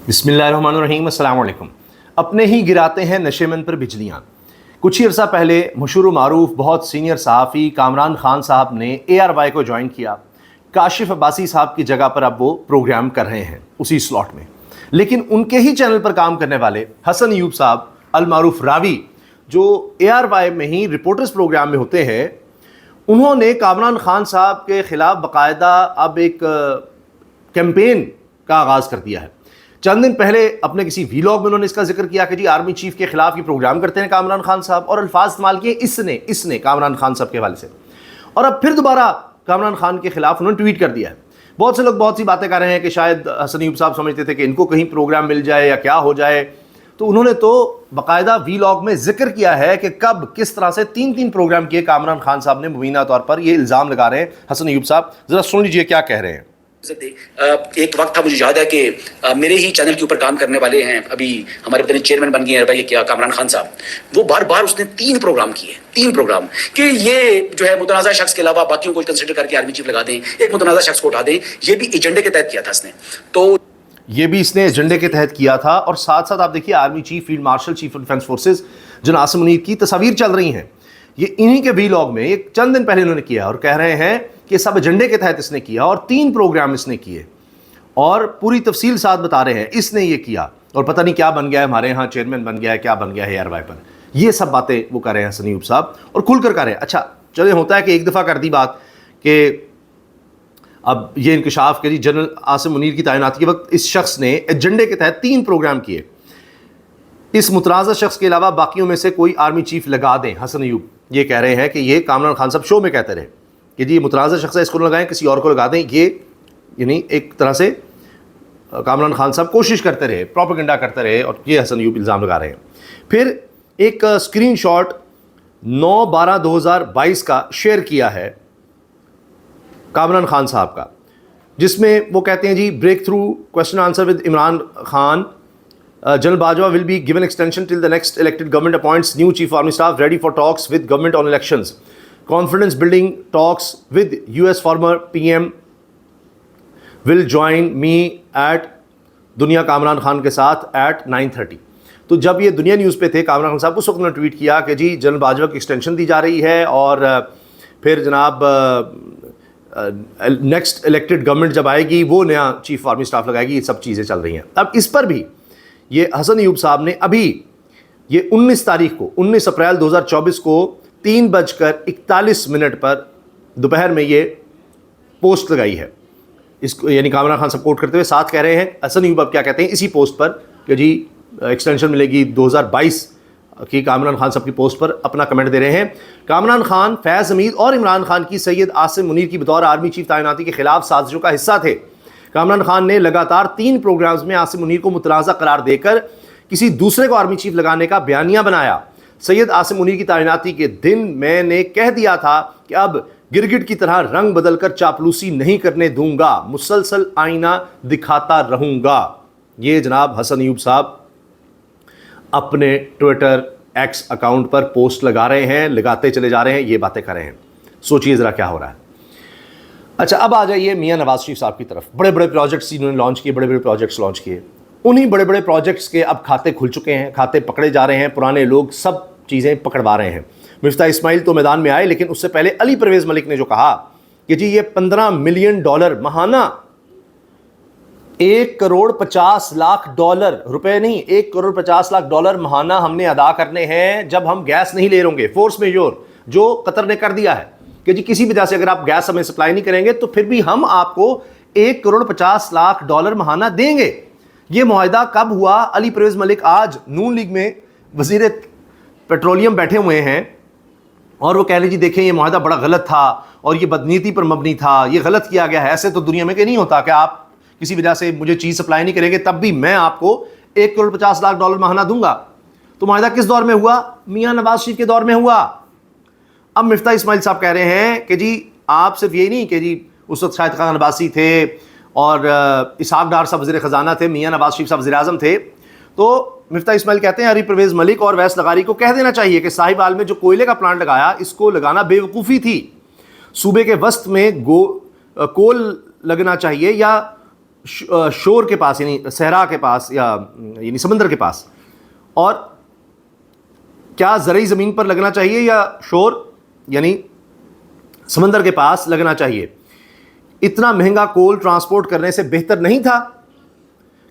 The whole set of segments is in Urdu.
بسم اللہ الرحمن الرحیم، السلام علیکم۔ اپنے ہی گراتے ہیں نشے من پر بجلیاں۔ کچھ ہی عرصہ پہلے مشہور و معروف بہت سینئر صحافی کامران خان صاحب نے ARY کو جوائن کیا۔ کاشف عباسی صاحب کی جگہ پر اب وہ پروگرام کر رہے ہیں اسی سلاٹ میں، لیکن ان کے ہی چینل پر کام کرنے والے حسن ایوب صاحب المعروف راوی، جو ARY میں ہی رپورٹرز پروگرام میں ہوتے ہیں، انہوں نے کامران خان صاحب کے خلاف باقاعدہ اب ایک کیمپین کا آغاز کر دیا ہے۔ چند دن پہلے اپنے کسی ویلاگ میں انہوں نے اس کا ذکر کیا کہ جی آرمی چیف کے خلاف یہ پروگرام کرتے ہیں کامران خان صاحب، اور الفاظ استعمال کیے اس نے کامران خان صاحب کے حوالے سے، اور اب پھر دوبارہ کامران خان کے خلاف انہوں نے ٹویٹ کر دیا ہے۔ بہت سے لوگ بہت سی باتیں کر رہے ہیں کہ شاید حسن ایوب صاحب سمجھتے تھے کہ ان کو کہیں پروگرام مل جائے یا کیا ہو جائے، تو انہوں نے تو باقاعدہ ویلاگ میں ذکر کیا ہے کہ کب کس طرح سے تین پروگرام کیے کامران خان صاحب نے، مبینہ طور پر یہ الزام لگا رہے ہیں حسن ایوب صاحب۔ ذرا سن لیجئے کیا کہہ رہے ہیں۔ ایک وقت تھا، مجھے یاد ہے کہ میرے ہی چینل کے اوپر کام کرنے والے ہیں، ابھی ہمارے پتہ نہیں چیئرمین بن گئے ہیں بھائی کیا، کامران خان صاحب، وہ بار بار اس نے 3 پروگرام کیے، 3 پروگرام کہ یہ جو ہے متنازع شخص کے علاوہ باقیوں کو کنسیڈر کر کے آرمی چیف لگا دیں، ایک متنازع شخص کو اٹھا دیں۔ یہ بھی ایجنڈے کے تحت کیا تھا اس نے، تو یہ بھی اس نے ایجنڈے کے تحت کیا تھا، اور ساتھ ساتھ آپ دیکھیے army chief, field marshal, chief of defence forces جناب عاصم منیر کی تصاویر چل رہی ہیں، یہ انہی کے ویلاگ میں ایک چند دن پہلے انہوں نے کیا، اور کہہ رہے ہیں کہ سب ایجنڈے کے تحت اس نے کیا، اور 3 پروگرام اس نے کیے، اور پوری تفصیل ساتھ بتا رہے ہیں اس نے یہ کیا، اور پتہ نہیں کیا بن گیا ہے، ہمارے ہاں چیئرمین بن گیا ہے، کیا بن گیا ہے ARY پر۔ یہ سب باتیں وہ کر رہے ہیں حسن ایوب صاحب، اور کھل کر رہے ہیں۔ اچھا چلے، ہوتا ہے کہ ایک دفعہ کر دی بات کہ اب یہ انکشاف کہ جی جنرل عاصم منیر کی تعیناتی کے وقت اس شخص نے ایجنڈے کے تحت 3 پروگرام کیے، اس متنازع شخص کے علاوہ باقیوں میں سے کوئی آرمی چیف لگا دیں۔ حسن ایوب یہ کہہ رہے ہیں کہ یہ کامران خان صاحب شو میں کہتے رہے کہ جی یہ متنازع شخص ہے، اس کو لگائیں، کسی اور کو لگا دیں، یہ یعنی ایک طرح سے کامران خان صاحب کوشش کرتے رہے، پروپیگنڈا کرتے رہے، اور یہ حسن ایوب الزام لگا رہے ہیں۔ پھر ایک اسکرین شاٹ 9/12/2022 کا شیئر کیا ہے کامران خان صاحب کا، جس میں وہ کہتے ہیں جی breakthrough question answer with Imran Khan, general Bajwa will be given extension till the next elected government appoints new chief army staff ready for talks with government on elections, confidence building talks with US former PM will join me at Dunya Kamran Khan کے ساتھ ایٹ 9:30۔ تو جب یہ دنیا نیوز پہ تھے کامران خان صاحب، اس وقت انہوں نے ٹویٹ کیا کہ جی جنرل باجوہ کی ایکسٹینشن دی جا رہی ہے، اور پھر جناب نیکسٹ الیکٹڈ گورنمنٹ جب آئے گی وہ نیا چیف آرمی اسٹاف لگائے گی، یہ سب چیزیں چل رہی ہیں۔ اب اس پر بھی یہ حسن ایوب صاحب نے ابھی یہ 19 تاریخ کو 19 اپریل 2024 کو 3:41 پر دوپہر میں یہ پوسٹ لگائی ہے، اس کو یعنی کامران خان سپورٹ کرتے ہوئے ساتھ کہہ رہے ہیں۔ حسن ایوب اب کیا کہتے ہیں اسی پوسٹ پر کہ جی ایکسٹینشن ملے گی 2022 کی، کامران خان صاحب کی پوسٹ پر اپنا کمنٹ دے رہے ہیں۔ کامران خان، فیض حمید اور عمران خان کی سید عاصم منیر کی بطور آرمی چیف تعیناتی کے خلاف سازشوں کا حصہ تھے۔ کامران خان نے لگاتار 3 پروگرامز میں عاصم منیر کو متنازع قرار دے کر کسی دوسرے کو آرمی چیف لگانے کا بیانیہ بنایا۔ سید عاصم منیر کی تعیناتی کے دن میں نے کہہ دیا تھا کہ اب گرگٹ کی طرح رنگ بدل کر چاپلوسی نہیں کرنے دوں گا، مسلسل آئینہ دکھاتا رہوں گا۔ یہ جناب حسن ایوب صاحب اپنے ٹویٹر ایکس اکاؤنٹ پر پوسٹ لگا رہے ہیں، لگاتے چلے جا رہے ہیں، یہ باتیں کر رہے ہیں۔ سوچئے ذرا کیا ہو رہا ہے۔ اچھا اب آ جائیے میاں نواز شریف صاحب کی طرف۔ بڑے بڑے پروجیکٹس انہوں نے لانچ کیے، بڑے بڑے پروجیکٹس لانچ کیے، انہی بڑے بڑے پروجیکٹس کے اب کھاتے کھل چکے ہیں، کھاتے پکڑے جا رہے ہیں، پرانے لوگ سب چیزیں پکڑوا رہے ہیں۔ مفتاح اسماعیل تو میدان میں آئے، لیکن اس سے پہلے علی پرویز ملک نے جو کہا کہ جی یہ $15 ملین ماہانہ، $1,50,00,000 روپے نہیں، $1,50,00,000 ماہانہ ہم نے ادا کرنے ہیں جب ہم گیس نہیں لے رہیں گے۔ فورس میجور جو قطر نے کر دیا ہے کہ جی کسی بھی وجہ سے اگر آپ گیس ہمیں سپلائی نہیں کریں گے تو پھر بھی ہم آپ کو $1,50,00,000 ماہانہ دیں گے۔ یہ معاہدہ کب ہوا؟ علی پرویز ملک آج نون لیگ میں وزیر پیٹرولیم بیٹھے ہوئے ہیں، اور وہ کہہ رہے جی دیکھیں یہ معاہدہ بڑا غلط تھا اور یہ بدنیتی پر مبنی تھا، یہ غلط کیا گیا ہے۔ ایسے تو دنیا میں کہ نہیں ہوتا کہ آپ کسی وجہ سے مجھے چیز سپلائی نہیں کریں گے تب بھی میں آپ کو $1,50,00,000 ماہانہ دوں گا۔ تو معاہدہ کس دور میں ہوا؟ میاں نواز شریف کے دور میں ہوا۔ اب مفتاح اسماعیل صاحب کہہ رہے ہیں کہ جی آپ صرف یہ نہیں کہ جی اس وقت شاہد خاقان عباسی تھے اور اسحاق ڈار صاحب وزیر خزانہ تھے، میاں نواز شریف صاحب وزیر اعظم تھے، تو مفتاح اسماعیل کہتے ہیں علی پرویز ملک اور ویس لغاری کو کہہ دینا چاہیے کہ صاحب آل میں جو کوئلے کا پلانٹ لگایا اس کو لگانا بے وقوفی تھی۔ صوبے کے وسط میں کول لگنا چاہیے یا شور کے پاس یعنی صحرا کے پاس یا یعنی سمندر کے پاس، اور کیا زرعی زمین پر لگنا چاہیے یا شور یعنی سمندر کے پاس لگنا چاہیے؟ اتنا مہنگا کول ٹرانسپورٹ کرنے سے بہتر نہیں تھا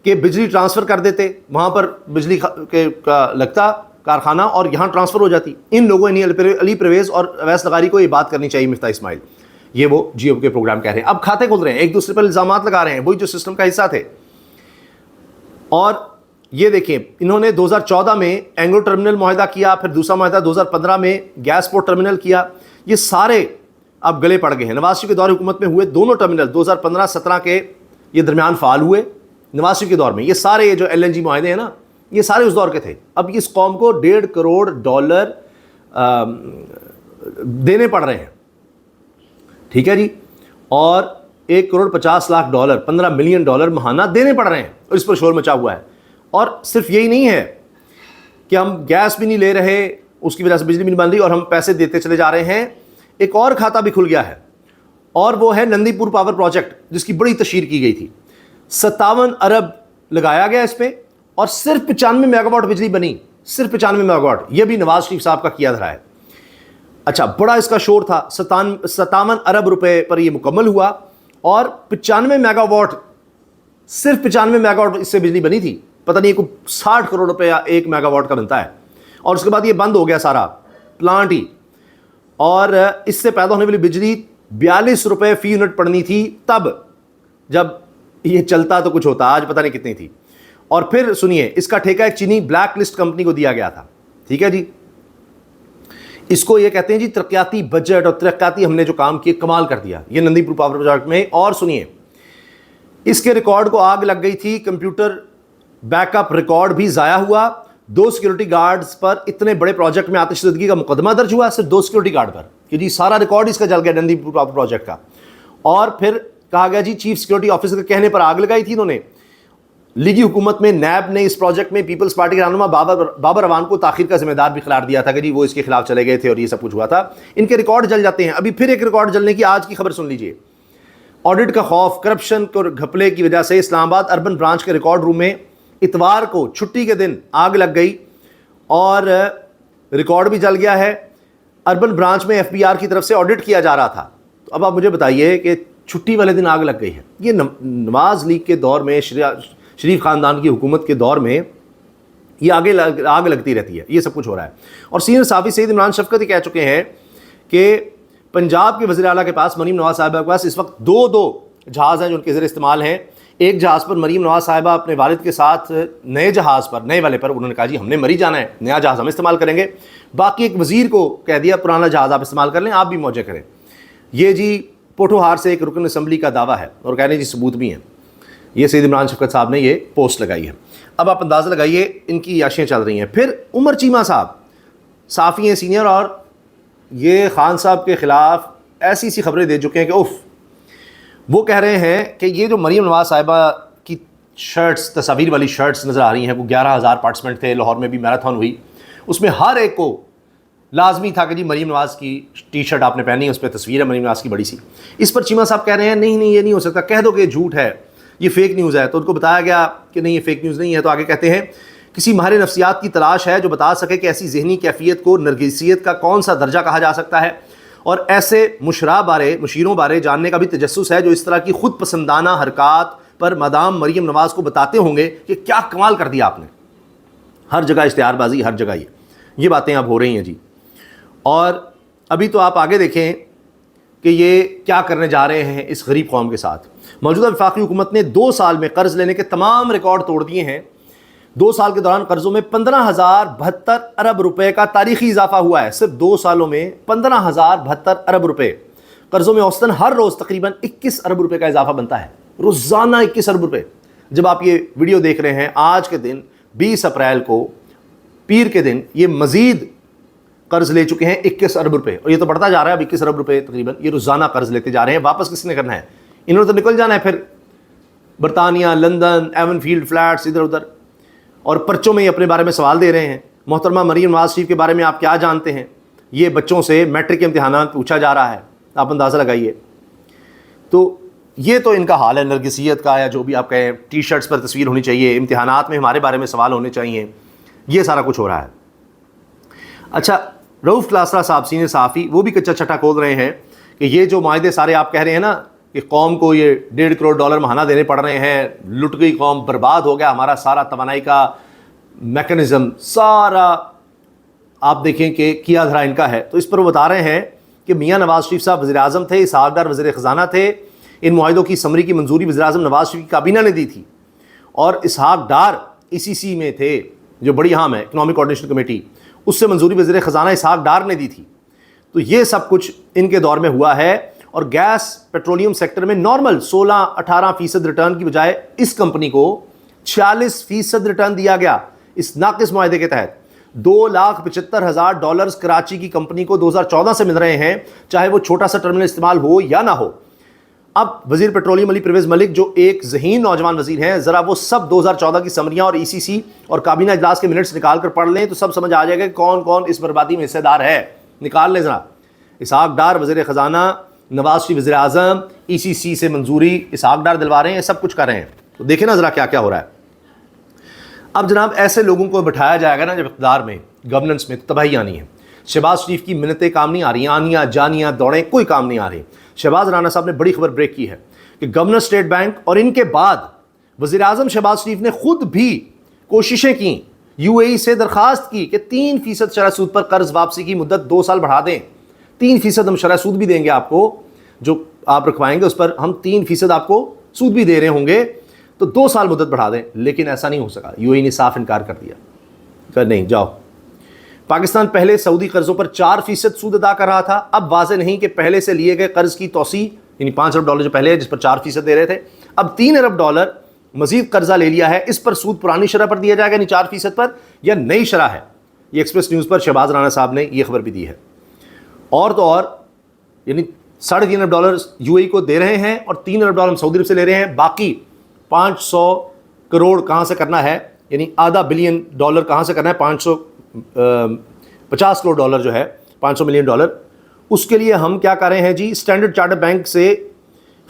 کہ بجلی ٹرانسفر کر دیتے، وہاں پر بجلی کا لگتا کارخانہ اور یہاں ٹرانسفر ہو جاتی؟ ان لوگوں نے علی پرویز اور اویس لغاری کو یہ بات کرنی چاہیے، مفتاح اسماعیل، یہ وہ جیو کے پروگرام کہہ رہے ہیں۔ اب کھاتے کھول رہے ہیں، ایک دوسرے پر الزامات لگا رہے ہیں، وہی جو سسٹم کا حصہ تھے۔ اور یہ دیکھیں، انہوں نے 2014 میں اینگلو ٹرمینل معاہدہ کیا، پھر دوسرا معاہدہ 2015 میں گیس پورٹ ٹرمینل کیا، یہ سارے اب گلے پڑ گئے ہیں۔ نواز شریف کے دور حکومت میں ہوئے دونوں ٹرمینل 2015-17 کے یہ درمیان فعال ہوئے نواز شریف کے دور میں، یہ سارے یہ جو LNG معاہدے ہیں نا، یہ سارے اس دور کے تھے۔ اب اس قوم کو $1.5 کروڑ دینے پڑ رہے ہیں، ٹھیک ہے جی، اور $1.50 کروڑ $15 ملین ماہانہ دینے پڑ رہے ہیں، اور اس پر شور مچا ہوا ہے۔ اور صرف یہی نہیں ہے کہ ہم گیس بھی نہیں لے رہے، اس کی وجہ سے بجلی بھی نہیں بن رہی، اور ہم پیسے دیتے چلے جا رہے ہیں۔ ایک اور کھاتا بھی کھل گیا ہے، اور وہ ہے نندی پور پاور پروجیکٹ، جس کی بڑی تشہیر کی گئی تھی۔ 57 ارب لگایا گیا اس پہ، اور صرف 95 میگا واٹ بجلی بنی، صرف 95 میگا واٹ، یہ بھی نواز شریف صاحب کا کیا دھرا ہے۔ اچھا، بڑا اس کا شور تھا، 57 ارب روپے پر یہ مکمل ہوا، اور 95 میگا واٹ، صرف 95 میگا واٹ اس سے بجلی بنی تھی۔ پتہ نہیں کوئی 60 کروڑ روپے یا 1 میگا واٹ کا بنتا ہے، اور اس کے بعد یہ بند ہو گیا سارا پلانٹ ہی، اور اس سے پیدا ہونے والی بجلی 42 روپے فی یونٹ پڑنی تھی تب، جب یہ چلتا تو کچھ ہوتا، آج پتہ نہیں کتنی تھی۔ اور پھر سنیے، اس کا ٹھیکہ ایک چینی بلیک لسٹ کمپنی کو دیا گیا تھا، ٹھیک ہے جی۔ اس کو یہ کہتے ہیں جی ترقیاتی بجٹ، اور ترقیاتی ہم نے جو کام کیے کمال کر دیا، یہ نندی پور پاور پروجیکٹ میں۔ اور سنیے، اس کے ریکارڈ کو آگ لگ گئی تھی، کمپیوٹر بیک اپ ریکارڈ بھی ضائع ہوا، 2 سیکورٹی گارڈز پر اتنے بڑے پروجیکٹ میں آتش زدگی کا مقدمہ درج ہوا، صرف 2 سیکورٹی گارڈ پر، کہ جی سارا ریکارڈ اس کا جل گیا نندی پور پاور پروجیکٹ کا۔ اور پھر کہا گیا جی چیف سیکورٹی آفیسر کے کہنے پر آگ لگائی تھی انہوں نے۔ لیگی حکومت میں نیب نے اس پروجیکٹ میں پیپلز پارٹی کے رہنما بابر اعوان کو تاخیر کا ذمہ دار بھی قرار دیا تھا کہ جی وہ اس کے خلاف چلے گئے تھے اور یہ سب کچھ ہوا تھا۔ ان کے ریکارڈ جل جاتے ہیں۔ ابھی پھر ایک ریکارڈ جلنے کی آج کی خبر سن لیجئے۔ آڈٹ کا خوف، کرپشن اور گھپلے کی وجہ سے اسلام آباد اربن برانچ کے ریکارڈ روم میں اتوار کو چھٹی کے دن آگ لگ گئی، اور ریکارڈ بھی جل گیا ہے۔ اربن برانچ میں FBR کی طرف سے آڈٹ کیا جا رہا تھا۔ تو اب آپ مجھے بتائیے کہ چھٹی والے دن آگ لگ گئی ہے۔ یہ نواز لیگ کے دور میں، شریف خاندان کی حکومت کے دور میں یہ آگ لگتی رہتی ہے، یہ سب کچھ ہو رہا ہے۔ اور سینئر صحافی سید عمران شفقت کہہ چکے ہیں کہ پنجاب کے وزیر اعلیٰ کے پاس، مریم نواز صاحبہ کے پاس اس وقت دو جہاز ہیں جو ان کے زیر استعمال ہیں۔ ایک جہاز پر مریم نواز صاحبہ اپنے والد کے ساتھ نئے جہاز پر، نئے والے پر انہوں نے کہا جی ہم نے مری جانا ہے، نیا جہاز ہم استعمال کریں گے۔ باقی ایک وزیر کو کہہ دیا پرانا جہاز آپ استعمال کر لیں، آپ بھی موجے کریں۔ یہ جی پوٹھوہار سے ایک رکن اسمبلی کا دعویٰ ہے، اور کہہ رہے ہیں جی ثبوت بھی ہیں۔ یہ سید عمران شفقت صاحب نے یہ پوسٹ لگائی ہے۔ اب آپ اندازہ لگائیے ان کی عیاشیاں چل رہی ہیں۔ پھر عمر چیمہ صاحب صحافی ہیں سینئر، اور یہ خان صاحب کے خلاف ایسی سی خبریں دے چکے ہیں کہ اف، وہ کہہ رہے ہیں کہ یہ جو مریم نواز صاحبہ کی شرٹس، تصاویر والی شرٹس نظر آ رہی ہیں، وہ 11,000 پارٹیسپینٹ تھے، لاہور میں بھی میراتھن ہوئی، اس میں ہر ایک کو لازمی تھا کہ جی مریم نواز کی ٹی شرٹ آپ نے پہنی ہے، اس پہ تصویر ہے مریم نواز کی بڑی سی۔ اس پر چیمہ صاحب کہہ رہے ہیں نہیں یہ نہیں ہو سکتا، کہہ دو کہ یہ جھوٹ ہے، یہ فیک نیوز ہے۔ تو ان کو بتایا گیا کہ نہیں یہ فیک نیوز نہیں ہے۔ تو آگے کہتے ہیں کسی ماہر نفسیات کی تلاش ہے جو بتا سکے کہ ایسی ذہنی کیفیت کو نرگسیت کا کون سا درجہ کہا جا سکتا ہے، اور ایسے مشیروں بارے جاننے کا بھی تجسس ہے جو اس طرح کی خود پسندانہ حرکات پر مدام مریم نواز کو بتاتے ہوں گے کہ کیا کمال کر دیا آپ نے۔ ہر جگہ اشتہار بازی، ہر جگہ یہ باتیں اب ہو رہی ہیں جی۔ اور ابھی تو آپ آگے دیکھیں کہ یہ کیا کرنے جا رہے ہیں اس غریب قوم کے ساتھ۔ موجودہ وفاقی حکومت نے 2 سال میں قرض لینے کے تمام ریکارڈ توڑ دیے ہیں۔ 2 سال کے دوران قرضوں میں 15,072 ارب روپے کا تاریخی اضافہ ہوا ہے۔ صرف 2 سالوں میں 15,072 ارب روپے قرضوں میں اوسطاً ہر روز تقریباً 21 ارب روپے کا اضافہ بنتا ہے، روزانہ 21 ارب روپے۔ جب آپ یہ ویڈیو دیکھ رہے ہیں آج کے دن 20 اپریل کو، پیر کے دن، یہ مزید قرض لے چکے ہیں 21 ارب روپے، اور یہ تو بڑھتا جا رہا ہے اب 21 ارب روپے تقریباً، یہ روزانہ قرض لیتے جا رہے ہیں۔ واپس کس نے کرنا ہے؟ انہوں نے تو نکل جانا ہے پھر برطانیہ، لندن، ایون فیلڈ فلیٹس، ادھر ادھر، اور پرچوں میں یہ اپنے بارے میں سوال دے رہے ہیں۔ محترمہ مریم نواز شریف کے بارے میں آپ کیا جانتے ہیں؟ یہ بچوں سے میٹرک کے امتحانات پوچھا جا رہا ہے، آپ اندازہ لگائیے۔ تو یہ تو ان کا حال ہے نرگسیت کا، یا جو بھی آپ کہیں، ٹی شرٹس پر تصویر ہونی چاہیے، امتحانات میں ہمارے بارے میں سوال ہونے چاہیے، یہ سارا کچھ ہو رہا ہے۔ اچھا، رؤوف کلاسرا صاحب سینئر صحافی وہ بھی کچا چھٹا کھول رہے ہیں کہ یہ جو معاہدے سارے آپ کہہ رہے ہیں نا کہ قوم کو یہ $1.5 کروڑ ماہانہ دینے پڑ رہے ہیں، لٹ گئی قوم، برباد ہو گیا ہمارا سارا توانائی کا میکنزم، سارا آپ دیکھیں کہ کیا دھرا ان کا ہے۔ تو اس پر وہ بتا رہے ہیں کہ میاں نواز شریف صاحب وزیر اعظم تھے، اسحاق ڈار وزیر خزانہ تھے، ان معاہدوں کی سمری کی منظوری وزیر اعظم نواز شریف کی کابینہ نے دی تھی، اور اسحاق ڈار ECC میں تھے جو بڑی اہم ہے، اکنامک کوآرڈینیشن کمیٹی، اس سے منظوری وزیر خزانہ اسحاق ڈار نے دی تھی۔ تو یہ سب کچھ ان کے دور میں ہوا ہے، اور گیس پیٹرولیم سیکٹر میں نارمل 16-18% ریٹرن کی بجائے اس کمپنی کو 46% ریٹرن دیا گیا اس ناقص معاہدے کے تحت۔ $2,75,000 کراچی کی کمپنی کو 2014 سے مل رہے ہیں، چاہے وہ چھوٹا سا ٹرمینل استعمال ہو یا نہ ہو۔ اب وزیر پیٹرولیم علی پرویز ملک جو ایک ذہین نوجوان وزیر ہیں، ذرا وہ سب 2014 کی سمریاں اور ECC اور کابینہ اجلاس کے منٹس نکال کر پڑھ لیں تو سب سمجھ آ جائے گا کہ کون کون اس بربادی میں حصہ دار ہے۔ نکال لیں ذرا، اسحاق ڈار وزیر خزانہ، نواز شریف وزیر اعظم، ECC سے منظوری اسحاق ڈار دلوا رہے ہیں، سب کچھ کر رہے ہیں۔ تو دیکھیں نا ذرا کیا کیا ہو رہا ہے۔ اب جناب ایسے لوگوں کو بٹھایا جائے گا نا جب اقتدار میں، گورننس میں، تو تباہی آنی ہے۔ شہباز شریف کی منتیں کام نہیں آ رہی، آنیاں جانیاں دوڑیں کوئی کام نہیں آ رہی۔ شہباز رانا صاحب نے بڑی خبر بریک کی ہے کہ گورنر اسٹیٹ بینک اور ان کے بعد وزیر اعظم شہباز شریف نے خود بھی کوششیں کی، UAE سے درخواست کی کہ 3% شرح سود پر قرض واپسی کی مدت 2 سال بڑھا دیں۔ 3% ہم شرح سود بھی دیں گے آپ کو، جو آپ رکھوائیں گے اس پر ہم 3% آپ کو سود بھی دے رہے ہوں گے، تو 2 سال مدت بڑھا دیں۔ لیکن ایسا نہیں ہو سکا، UAE نے صاف انکار کر دیا کہ نہیں جاؤ۔ پاکستان پہلے سعودی قرضوں پر 4% سود ادا کر رہا تھا، اب واضح نہیں کہ پہلے سے لیے گئے قرض کی توسیع، یعنی $5 ارب جو پہلے ہے جس پر 4% دے رہے تھے، اب $3 ارب مزید قرضہ لے لیا ہے، اس پر سود پرانی شرح پر دیا جائے گا، یعنی 4% پر، یا نئی شرح ہے۔ یہ ایکسپریس نیوز پر شہباز رانا صاحب نے یہ خبر بھی دی ہے۔ اور تو اور یعنی $3.5 ارب UAE کو دے رہے ہیں اور $3 ارب ہم سعودی عرب سے لے رہے ہیں، باقی 500 کروڑ کہاں سے کرنا ہے، یعنی $0.5 بلین کہاں سے کرنا ہے، $550 کروڑ جو ہے، $500 ملین، اس کے لیے ہم کیا کر رہے ہیں جی، اسٹینڈرڈ چارٹر بینک سے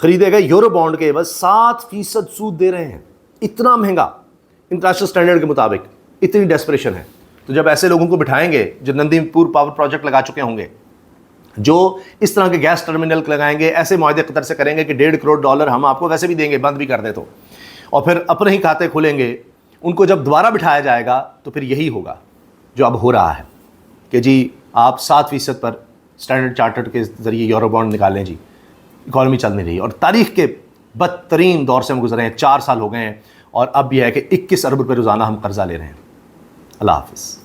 خریدے گئے یورو بانڈ کے بس 7% سود دے رہے ہیں۔ اتنا مہنگا انٹرنیشنل اسٹینڈرڈ کے مطابق، اتنی ڈیسپریشن ہے۔ تو جب ایسے لوگوں کو بٹھائیں گے جو نندی پور پاور پروجیکٹ لگا چکے ہوں گے، جو اس طرح کے گیس ٹرمینل لگائیں گے، ایسے معاہدے قطر سے کریں گے کہ $1.5 کروڑ ہم آپ کو ویسے بھی دیں گے، بند بھی کر دیں تو، اور پھر اپنے ہی کھاتے کھولیں گے، ان کو جب دوبارہ بٹھایا جائے گا تو پھر یہی ہوگا جو اب ہو رہا ہے کہ جی آپ 7% پر اسٹینڈرڈ چارٹرڈ کے ذریعے یورو بانڈ نکالیں، جی اکانومی چل نہیں رہی، اور تاریخ کے بدترین دور سے ہم گزرے ہیں، 4 سال ہو گئے ہیں، اور اب یہ ہے کہ 21 ارب روپے روزانہ ہم قرضہ لے رہے ہیں۔ اللہ حافظ۔